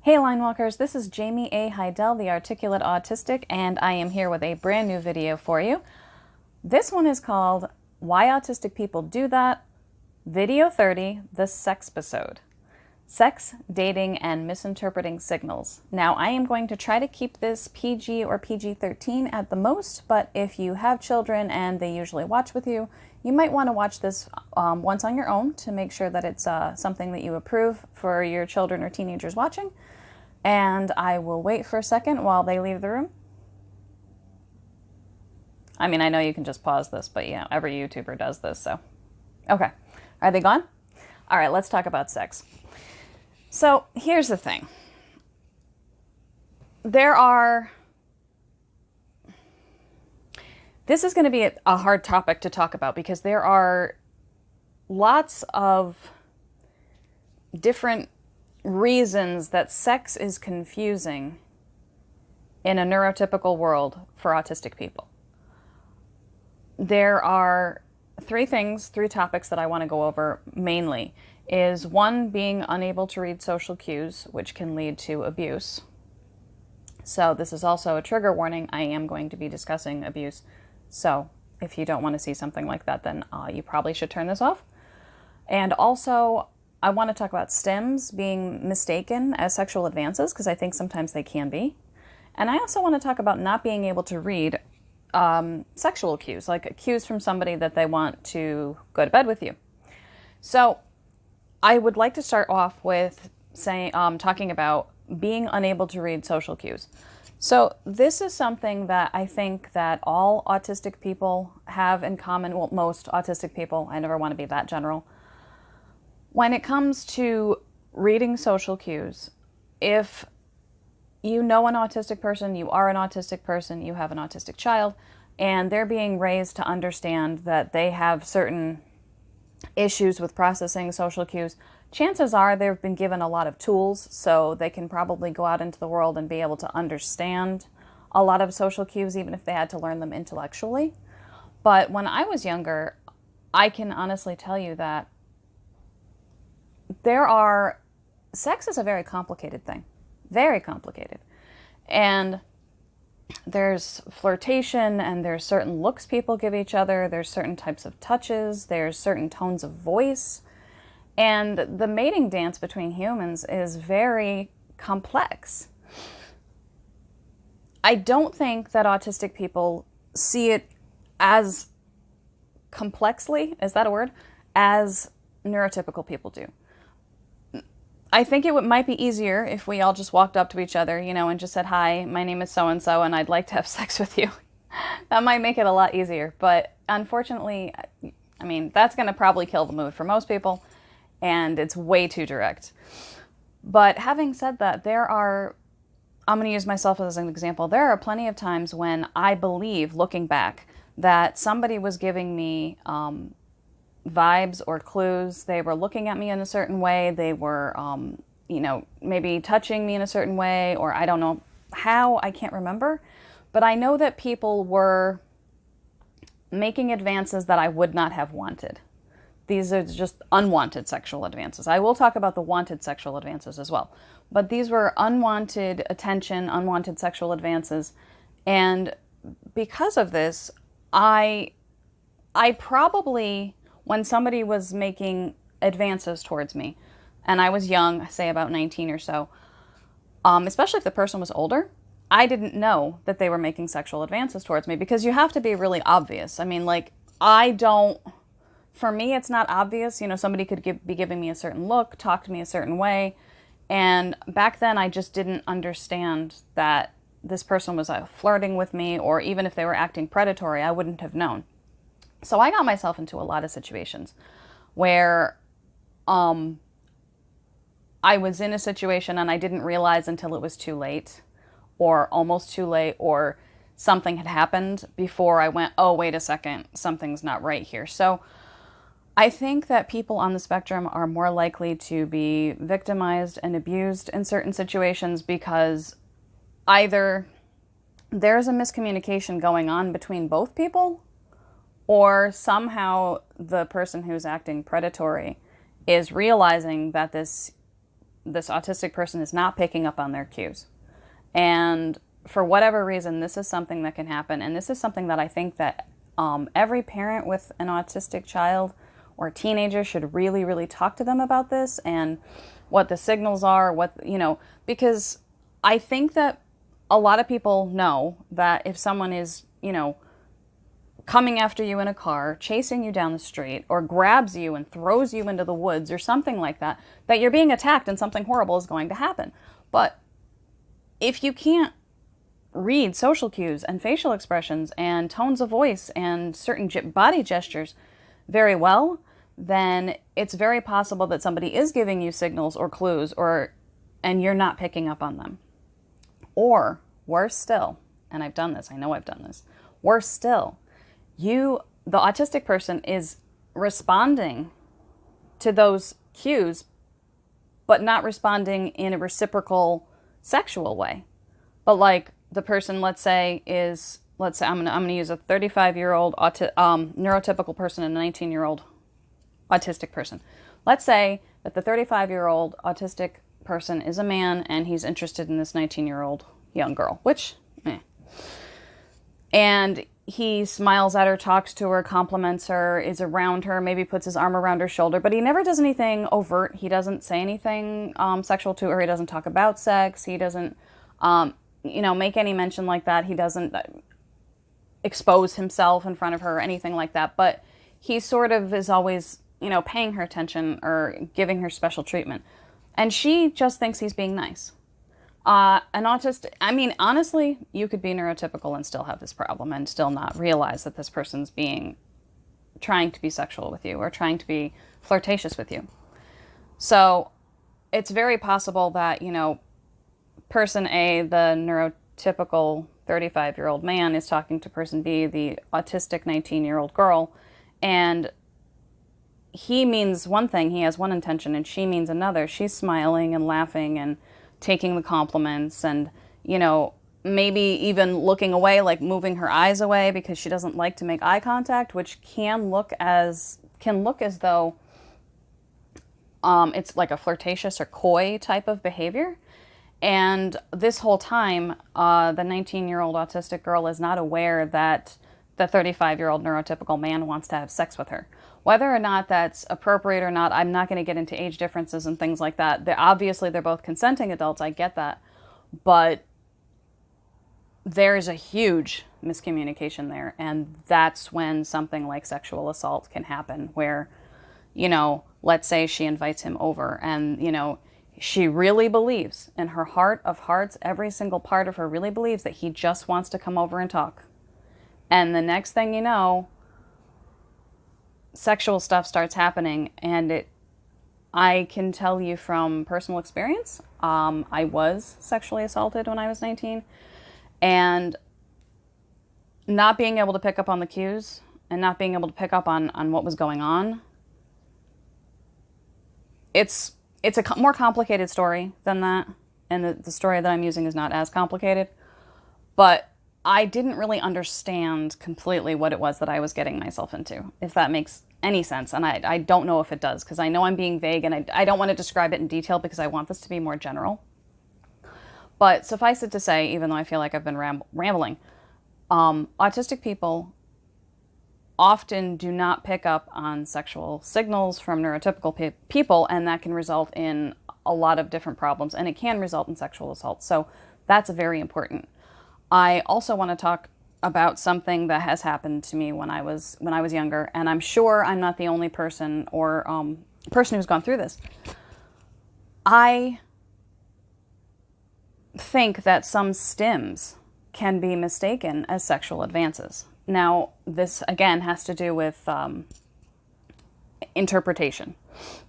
Hey line walkers, this is Jaime A. Heidel, the Articulate Autistic, and I am here with a brand new video for you. This one is called Why Autistic People Do That, Video 30, the Sexpisode. Sex, Dating, and Misinterpreting Signals. Now, I am going to try to keep this PG or PG-13 at the most, but if you have children and they usually watch with you, you might want to watch this once on your own to make sure that it's something that you approve for your children or teenagers watching. And I will wait for a second while they leave the room. I mean, I know you can just pause this, but yeah, every YouTuber does this, so. Okay, are they gone? All right, let's talk about sex. So here's the thing. This is going to be a hard topic to talk about because there are lots of different reasons that sex is confusing in a neurotypical world for autistic people. There are three topics that I want to go over mainly. Is one, being unable to read social cues, which can lead to abuse. So this is also a trigger warning. I am going to be discussing abuse. So if you don't want to see something like that, then you probably should turn this off. And also, I want to talk about stims being mistaken as sexual advances, because I think sometimes they can be. And I also want to talk about not being able to read sexual cues, like cues from somebody that they want to go to bed with you. So I would like to start off with talking about being unable to read social cues. So this is something that I think that all autistic people have in common. Well, most autistic people. I never want to be that general. When it comes to reading social cues, if you know an autistic person, you are an autistic person, you have an autistic child, and they're being raised to understand that they have certain issues with processing social cues, chances are they've been given a lot of tools, so they can probably go out into the world and be able to understand a lot of social cues, even if they had to learn them intellectually. But when I was younger, I can honestly tell you that sex is a very complicated thing. Very complicated. And there's flirtation, and there's certain looks people give each other, there's certain types of touches, there's certain tones of voice, and the mating dance between humans is very complex. I don't think that autistic people see it as complexly, is that a word, as neurotypical people do. I think it might be easier if we all just walked up to each other, and just said, "Hi, my name is so-and-so, and I'd like to have sex with you." That might make it a lot easier. But unfortunately, I mean, that's going to probably kill the mood for most people, and it's way too direct. But having said that, I'm going to use myself as an example. There are plenty of times when I believe, looking back, that somebody was giving me vibes or clues. They were looking at me in a certain way. They were, maybe touching me in a certain way, or I don't know how, I can't remember. But I know that people were making advances that I would not have wanted. These are just unwanted sexual advances. I will talk about the wanted sexual advances as well. But these were unwanted attention, unwanted sexual advances. And because of this, I probably, when somebody was making advances towards me, and I was young, say about 19 or so, especially if the person was older, I didn't know that they were making sexual advances towards me, because you have to be really obvious. I mean, for me, it's not obvious. Somebody could be giving me a certain look, talk to me a certain way, and back then I just didn't understand that this person was flirting with me, or even if they were acting predatory, I wouldn't have known. So I got myself into a lot of situations where I was in a situation and I didn't realize until it was too late, or almost too late, or something had happened before I went, "Oh, wait a second, something's not right here." So I think that people on the spectrum are more likely to be victimized and abused in certain situations because either there's a miscommunication going on between both people, or somehow the person who's acting predatory is realizing that this this autistic person is not picking up on their cues. And for whatever reason, this is something that can happen. And this is something that I think that every parent with an autistic child or teenager should really, really talk to them about this and what the signals are, because I think that a lot of people know that if someone is, coming after you in a car, chasing you down the street, or grabs you and throws you into the woods or something like that, that you're being attacked and something horrible is going to happen. But if you can't read social cues and facial expressions and tones of voice and certain body gestures very well, then it's very possible that somebody is giving you signals or clues and you're not picking up on them. Or worse still, and I've done this, I know I've done this, worse still, the autistic person is responding to those cues, but not responding in a reciprocal sexual way. But like the person, let's say I'm gonna use a 35-year-old neurotypical person and a 19-year-old autistic person. Let's say that the 35-year-old autistic person is a man and he's interested in this 19-year-old young girl, and he smiles at her, talks to her, compliments her, is around her, maybe puts his arm around her shoulder, but he never does anything overt. He doesn't say anything sexual to her. He doesn't talk about sex. He doesn't, make any mention like that. He doesn't expose himself in front of her or anything like that. But he sort of is always, paying her attention or giving her special treatment. And she just thinks he's being nice. An autistic, honestly, you could be neurotypical and still have this problem and still not realize that this person's trying to be sexual with you or trying to be flirtatious with you. So it's very possible that, person A, the neurotypical 35-year-old man, is talking to person B, the autistic 19-year-old girl, and he means one thing, he has one intention, and she means another. She's smiling and laughing and taking the compliments and, maybe even looking away, like moving her eyes away because she doesn't like to make eye contact, which can look as though it's like a flirtatious or coy type of behavior. And this whole time, the 19-year-old autistic girl is not aware that the 35-year-old neurotypical man wants to have sex with her. Whether or not that's appropriate or not, I'm not going to get into age differences and things like that. They're both consenting adults, I get that. But there's a huge miscommunication there, and that's when something like sexual assault can happen, where, let's say she invites him over and, she really believes, in her heart of hearts, every single part of her really believes that he just wants to come over and talk. And the next thing you know, sexual stuff starts happening, and I can tell you from personal experience, I was sexually assaulted when I was 19, and not being able to pick up on the cues and not being able to pick up on what was going on, it's a more complicated story than that, and the story that I'm using is not as complicated, but I didn't really understand completely what it was that I was getting myself into, if that makes any sense. And I don't know if it does, because I know I'm being vague and I don't want to describe it in detail because I want this to be more general. But suffice it to say, even though I feel like I've been rambling, autistic people often do not pick up on sexual signals from neurotypical people, and that can result in a lot of different problems, and it can result in sexual assault. So that's very important. I also want to talk about something that has happened to me when I was younger, and I'm sure I'm not the only person or person who's gone through this. I think that some stims can be mistaken as sexual advances. Now, this again has to do with interpretation.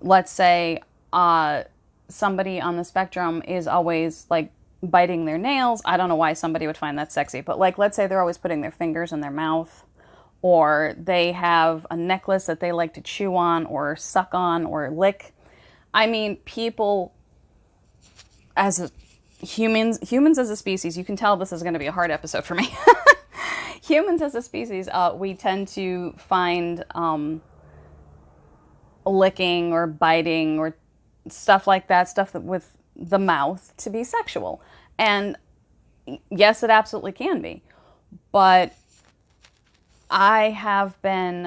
Let's say somebody on the spectrum is always like biting their nails. I don't know why somebody would find that sexy, but like, let's say they're always putting their fingers in their mouth, or they have a necklace that they like to chew on or suck on or lick. I mean, people humans as a species, you can tell this is going to be a hard episode for me. Humans as a species, we tend to find licking or biting or stuff like that, stuff that with the mouth, to be sexual. And yes, it absolutely can be. But I have been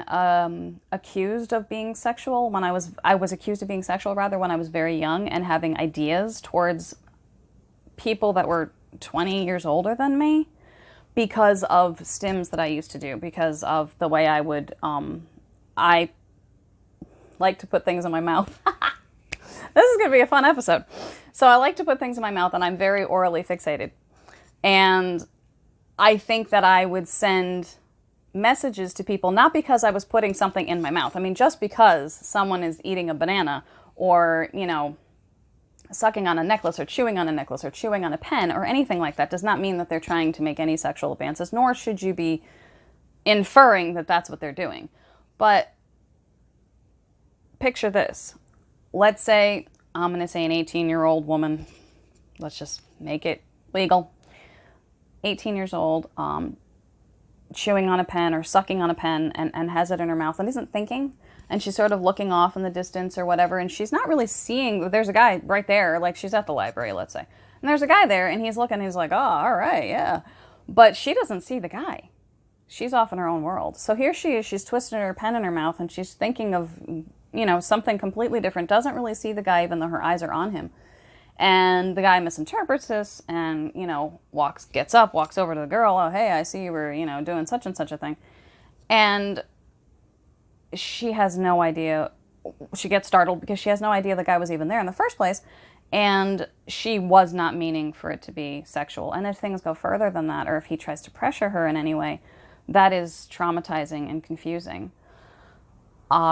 accused of being sexual when I was accused of being sexual rather when I was very young and having ideas towards people that were 20 years older than me because of stims that I used to do, because of the way I would, I like to put things in my mouth. This is going to be a fun episode. So I like to put things in my mouth and I'm very orally fixated. And I think that I would send messages to people, not because I was putting something in my mouth. I mean, just because someone is eating a banana or, you know, sucking on a necklace or chewing on a necklace or chewing on a pen or anything like that does not mean that they're trying to make any sexual advances, nor should you be inferring that that's what they're doing. But picture this. Let's say, I'm going to say an 18-year-old woman, let's just make it legal, 18 years old, chewing on a pen or sucking on a pen and has it in her mouth and isn't thinking, and she's sort of looking off in the distance or whatever, and she's not really seeing, there's a guy right there, like she's at the library, let's say, and there's a guy there and he's looking, he's like, oh, all right, yeah, but she doesn't see the guy. She's off in her own world. So here she is, she's twisting her pen in her mouth and she's thinking of, you know, something completely different, doesn't really see the guy even though her eyes are on him. And the guy misinterprets this and, you know, gets up, walks over to the girl. Oh, hey, I see you were, you know, doing such and such a thing. And she has no idea. She gets startled because she has no idea the guy was even there in the first place. And she was not meaning for it to be sexual. And if things go further than that, or if he tries to pressure her in any way, that is traumatizing and confusing.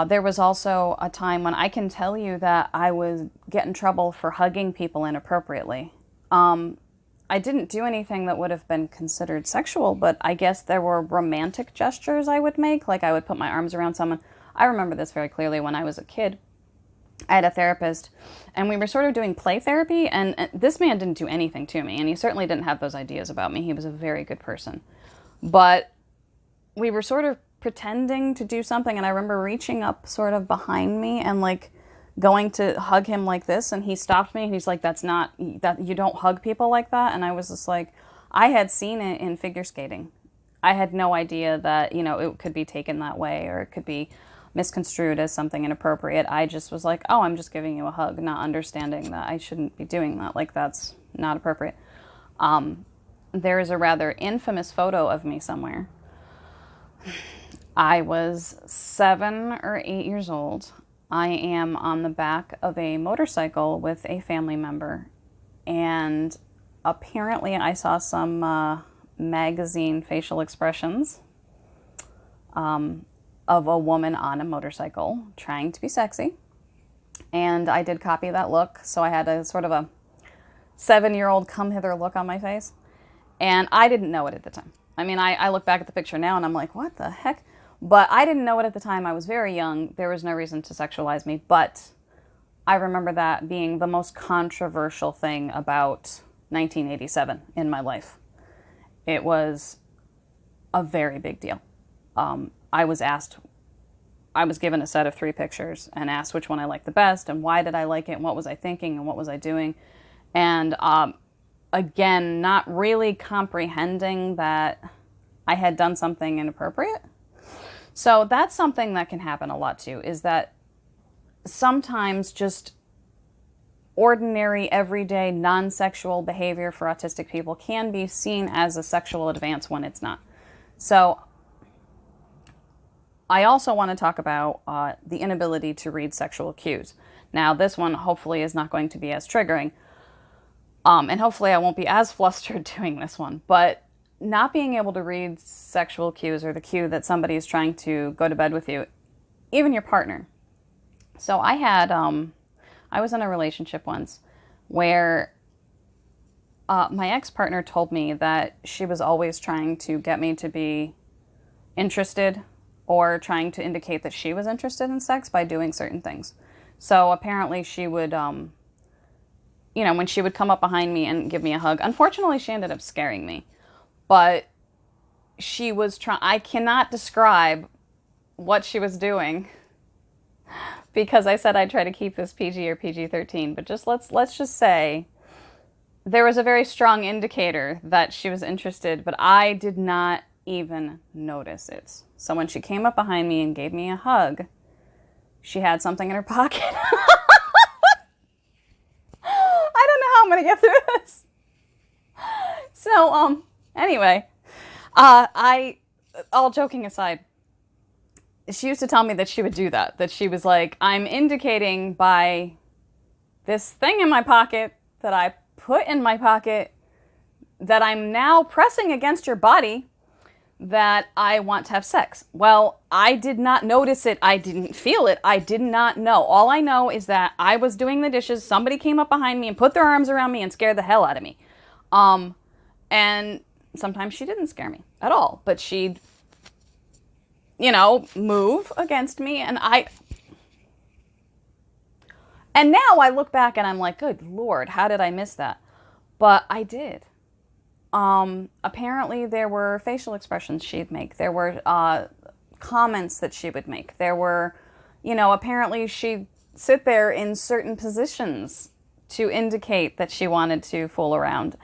There was also a time when I can tell you that I would get in trouble for hugging people inappropriately. I didn't do anything that would have been considered sexual, but I guess there were romantic gestures I would make, like I would put my arms around someone. I remember this very clearly when I was a kid. I had a therapist, and we were sort of doing play therapy, and this man didn't do anything to me, and he certainly didn't have those ideas about me. He was a very good person. But we were sort of pretending to do something, and I remember reaching up sort of behind me and like going to hug him like this, and he stopped me and he's like, that's not, that you don't hug people like that. And I was just like, I had seen it in figure skating. I had no idea that, you know, it could be taken that way or it could be misconstrued as something inappropriate. I just was like, oh, I'm just giving you a hug, not understanding that I shouldn't be doing that. Like, that's not appropriate. There is a rather infamous photo of me somewhere. I was 7 or 8 years old. I am on the back of a motorcycle with a family member, and apparently I saw some magazine facial expressions of a woman on a motorcycle trying to be sexy, and I did copy that look, so I had a sort of a 7-year-old come hither look on my face, and I didn't know it at the time. I mean, I look back at the picture now and I'm like, what the heck? But I didn't know it at the time. I was very young. There was no reason to sexualize me. But I remember that being the most controversial thing about 1987 in my life. It was a very big deal. I was given a set of 3 pictures and asked which one I liked the best and why did I like it and what was I thinking and what was I doing. And again, not really comprehending that I had done something inappropriate. So that's something that can happen a lot too, is that sometimes just ordinary, everyday, non-sexual behavior for autistic people can be seen as a sexual advance when it's not. So I also want to talk about the inability to read sexual cues. Now, this one hopefully is not going to be as triggering, and hopefully I won't be as flustered doing this one, but not being able to read sexual cues or the cue that somebody is trying to go to bed with you, even your partner. So I was in a relationship once where my ex-partner told me that she was always trying to get me to be interested or trying to indicate that she was interested in sex by doing certain things. So apparently she would, you know, when she would come up behind me and give me a hug, unfortunately she ended up scaring me. But she was I cannot describe what she was doing, because I said I'd try to keep this PG or PG-13, but just let's just say there was a very strong indicator that she was interested, but I did not even notice it. So when she came up behind me and gave me a hug, she had something in her pocket. I don't know how I'm going to get through this. So, anyway, all joking aside, she used to tell me that she would do that she was like, I'm indicating by this thing in my pocket that I put in my pocket that I'm now pressing against your body that I want to have sex. Well, I did not notice it. I didn't feel it. I did not know. All I know is that I was doing the dishes. Somebody came up behind me and put their arms around me and scared the hell out of me. And sometimes she didn't scare me at all, but she'd, move against me. And now I look back and I'm like, good Lord, how did I miss that? But I did. Apparently there were facial expressions she'd make. There were comments that she would make. There were, apparently she'd sit there in certain positions to indicate that she wanted to fool around.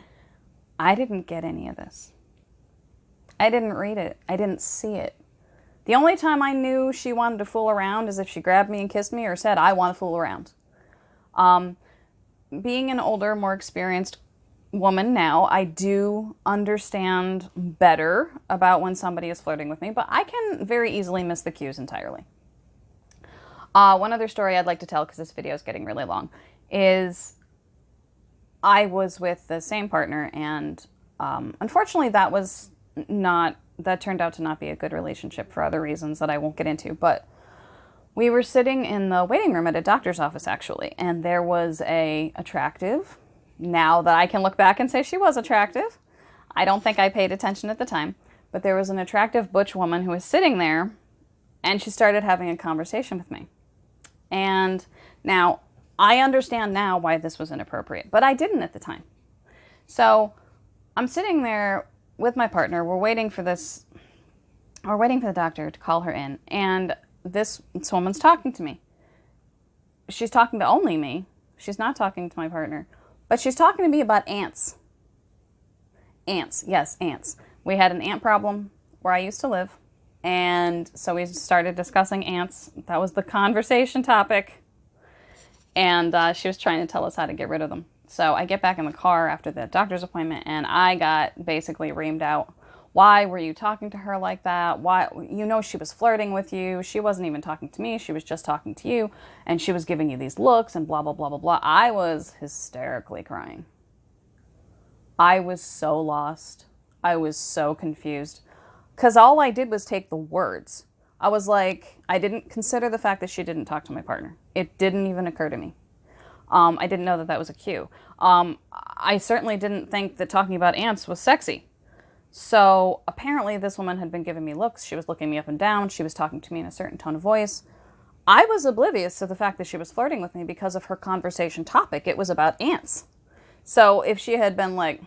I didn't get any of this. I didn't read it. I didn't see it. The only time I knew she wanted to fool around is if she grabbed me and kissed me or said, I want to fool around. Being an older, more experienced woman now, I do understand better about when somebody is flirting with me, but I can very easily miss the cues entirely. One other story I'd like to tell, because this video is getting really long, is I was with the same partner, and unfortunately that turned out to not be a good relationship for other reasons that I won't get into, but we were sitting in the waiting room at a doctor's office, actually, and there was a attractive, now that I can look back and say she was attractive, I don't think I paid attention at the time, but there was an attractive butch woman who was sitting there, and she started having a conversation with me. And now, I understand now why this was inappropriate, but I didn't at the time. So, I'm sitting there with my partner, we're waiting for the doctor to call her in, and this woman's talking to me. She's talking to only me. She's not talking to my partner. But she's talking to me about ants. Ants. Yes, ants. We had an ant problem where I used to live. And so we started discussing ants. That was the conversation topic. And she was trying to tell us how to get rid of them. So I get back in the car after the doctor's appointment, and I got basically reamed out. Why were you talking to her like that? Why, she was flirting with you. She wasn't even talking to me. She was just talking to you. And she was giving you these looks and blah, blah, blah, blah, blah. I was hysterically crying. I was so lost. I was so confused. Because all I did was take the words. I was like, I didn't consider the fact that she didn't talk to my partner. It didn't even occur to me. I didn't know that was a cue. I certainly didn't think that talking about ants was sexy. So apparently this woman had been giving me looks. She was looking me up and down. She was talking to me in a certain tone of voice. I was oblivious to the fact that she was flirting with me because of her conversation topic. It was about ants. So if she had been like,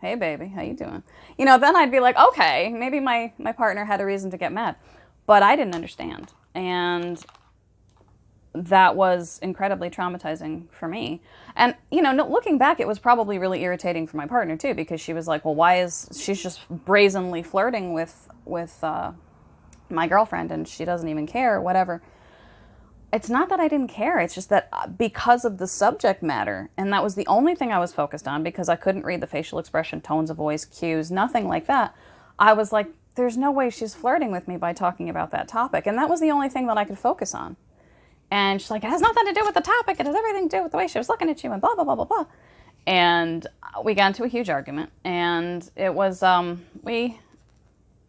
hey baby, how you doing? Then I'd be like, okay, maybe my partner had a reason to get mad. But I didn't understand. And that was incredibly traumatizing for me. And, looking back, it was probably really irritating for my partner, too, because she was like, well, why is she's just brazenly flirting with my girlfriend, and she doesn't even care, or whatever. It's not that I didn't care. It's just that because of the subject matter, and that was the only thing I was focused on, because I couldn't read the facial expression, tones of voice, cues, nothing like that. I was like, there's no way she's flirting with me by talking about that topic. And that was the only thing that I could focus on. And she's like, it has nothing to do with the topic. It has everything to do with the way she was looking at you and blah, blah, blah, blah, blah. And we got into a huge argument. And it was, when we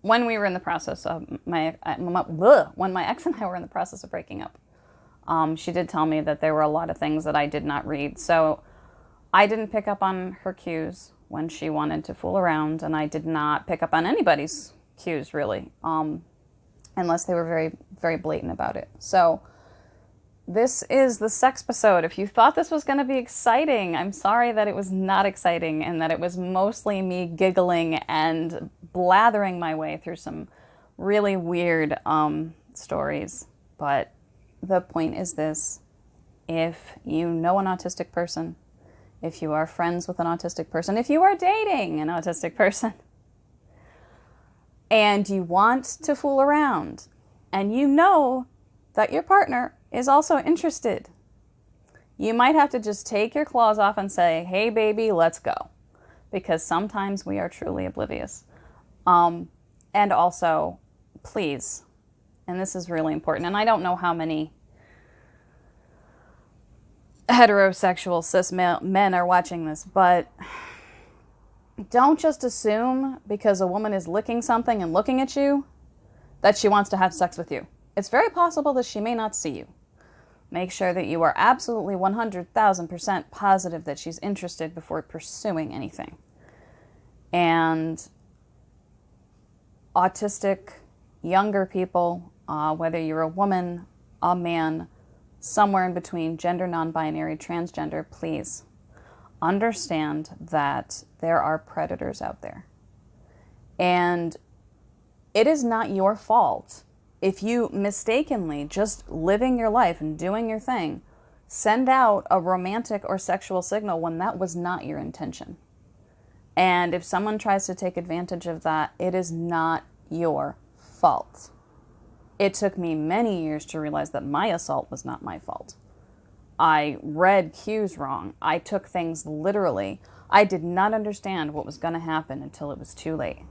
were in the process of when my ex and I were in the process of breaking up, she did tell me that there were a lot of things that I did not read. So I didn't pick up on her cues when she wanted to fool around. And I did not pick up on anybody's cues, really, unless they were very, very blatant about it. So this is the Sexpisode. If you thought this was going to be exciting, I'm sorry that it was not exciting and that it was mostly me giggling and blathering my way through some really weird stories. But the point is this: if you know an autistic person, if you are friends with an autistic person, if you are dating an autistic person, and you want to fool around, and you know that your partner is also interested, you might have to just take your claws off and say, hey baby, let's go. Because sometimes we are truly oblivious. And also, please, and this is really important, and I don't know how many heterosexual cis men are watching this, but don't just assume because a woman is licking something and looking at you that she wants to have sex with you. It's very possible that she may not see you. Make sure that you are absolutely 100,000% positive that she's interested before pursuing anything. And autistic younger people, whether you're a woman, a man, somewhere in between, gender non-binary, transgender, please understand that there are predators out there. And it is not your fault if you mistakenly, just living your life and doing your thing, send out a romantic or sexual signal when that was not your intention. And if someone tries to take advantage of that, it is not your fault. It took me many years to realize that my assault was not my fault. I read cues wrong. I took things literally. I did not understand what was going to happen until it was too late.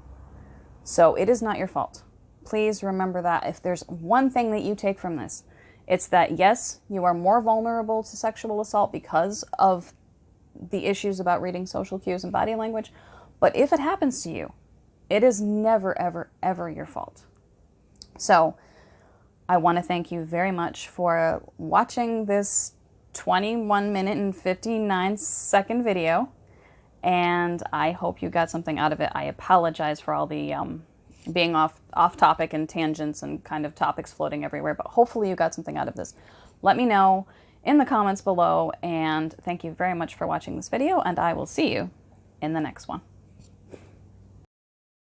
So it is not your fault. Please remember that. If there's one thing that you take from this, it's that yes, you are more vulnerable to sexual assault because of the issues about reading social cues and body language. But if it happens to you, it is never, ever, ever your fault. So I want to thank you very much for watching this 21 minute and 59 second video. And I hope you got something out of it. I apologize for all the being off topic and tangents and kind of topics floating everywhere, but hopefully you got something out of this. Let me know in the comments below, and thank you very much for watching this video, and I will see you in the next one.